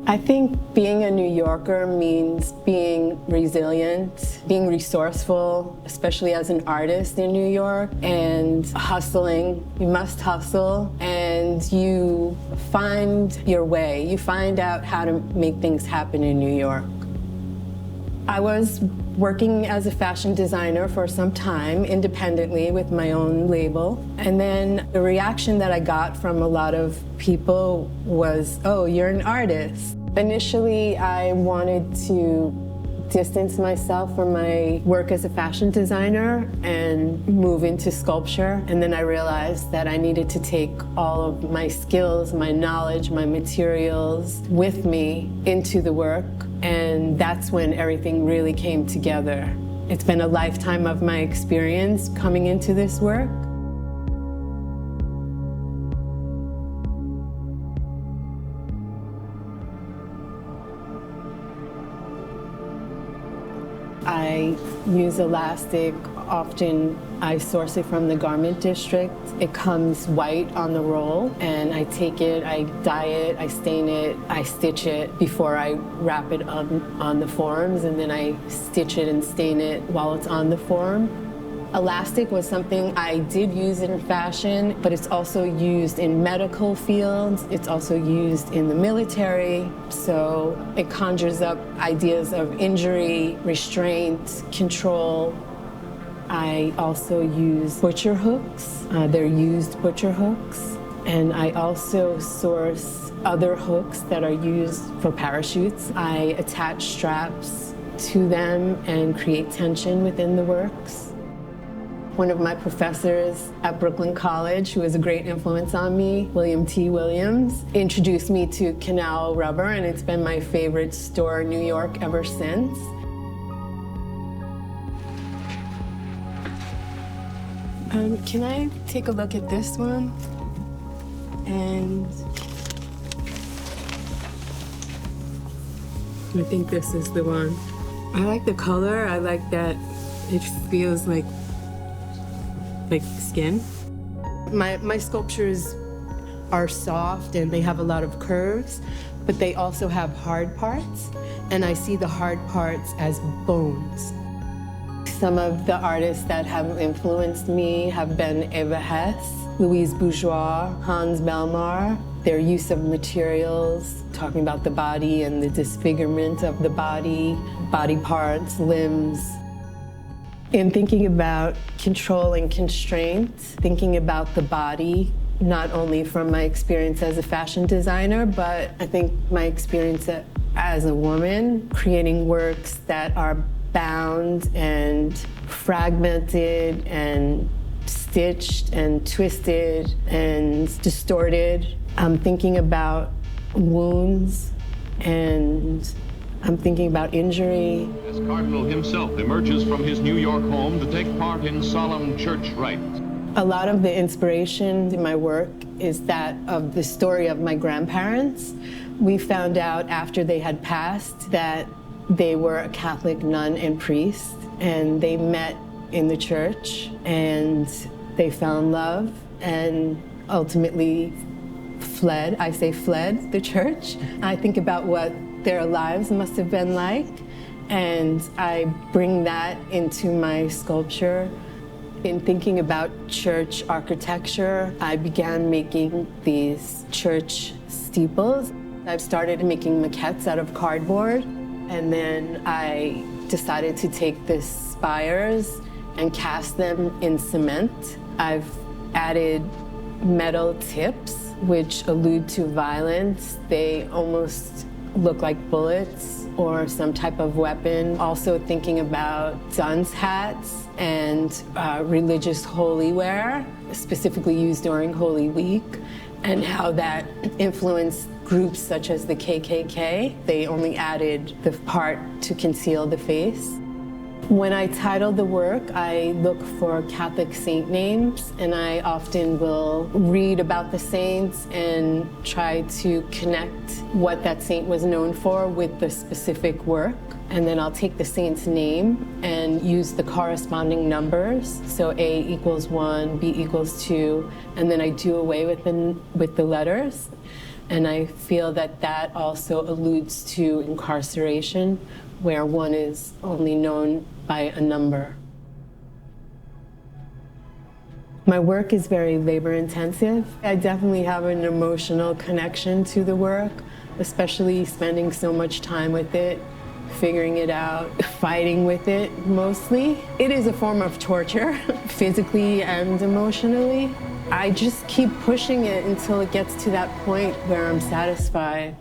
I think being a New Yorker means being resilient, being resourceful, especially as an artist in New York, and hustling. You must hustle, and you find your way. You find out how to make things happen in New York. I was working as a fashion designer for some time independently with my own label. And then the reaction that I got from a lot of people was, oh, you're an artist. Initially, I wanted to distance myself from my work as a fashion designer and move into sculpture. And then I realized that I needed to take all of my skills, my knowledge, my materials with me into the work. And that's when everything really came together. It's been a lifetime of my experience coming into this work. I use elastic. Often I source it from the garment district. It comes white on the roll, and I take it, I dye it, I stain it, I stitch it before I wrap it on the forms, and then I stitch it and stain it while it's on the form. Elastic was something I did use in fashion, but it's also used in medical fields. It's also used in the military. So it conjures up ideas of injury, restraint, control. I also use butcher hooks. They're used butcher hooks. And I also source other hooks that are used for parachutes. I attach straps to them and create tension within the works. One of my professors at Brooklyn College, who was a great influence on me, William T. Williams, introduced me to Canal Rubber, and it's been my favorite store in New York ever since. Can I take a look at this one? And I think this is the one. I like the color. I like that it feels like skin. My sculptures are soft and they have a lot of curves, but they also have hard parts, and I see the hard parts as bones. Some of the artists that have influenced me have been Eva Hesse, Louise Bourgeois, Hans Belmar. Their use of materials, talking about the body and the disfigurement of the body parts, limbs. In thinking about control and constraint, thinking about the body, not only from my experience as a fashion designer, but I think my experience as a woman, creating works that are bound and fragmented and stitched and twisted and distorted. I'm thinking about wounds, and I'm thinking about injury. As Cardinal himself emerges from his New York home to take part in solemn church rites. A lot of the inspiration in my work is that of the story of my grandparents. We found out after they had passed that they were a Catholic nun and priest, and they met in the church, and they found love, and ultimately fled. I say fled the church. I think about what their lives must have been like, and I bring that into my sculpture. In thinking about church architecture, I began making these church steeples. I started making maquettes out of cardboard, and then I decided to take the spires and cast them in cement. I've added metal tips, which allude to violence. They almost look like bullets or some type of weapon. Also thinking about dunce hats and religious holy wear, specifically used during Holy Week, and how that influenced groups such as the KKK. They only added the part to conceal the face. When I title the work, I look for Catholic saint names, and I often will read about the saints and try to connect what that saint was known for with the specific work. And then I'll take the saint's name and use the corresponding numbers. So A equals 1, B equals 2, and then I do away with the letters. And I feel that that also alludes to incarceration, where one is only known by a number. My work is very labor intensive. I definitely have an emotional connection to the work, especially spending so much time with it, figuring it out, fighting with it mostly. It is a form of torture, physically and emotionally. I just keep pushing it until it gets to that point where I'm satisfied.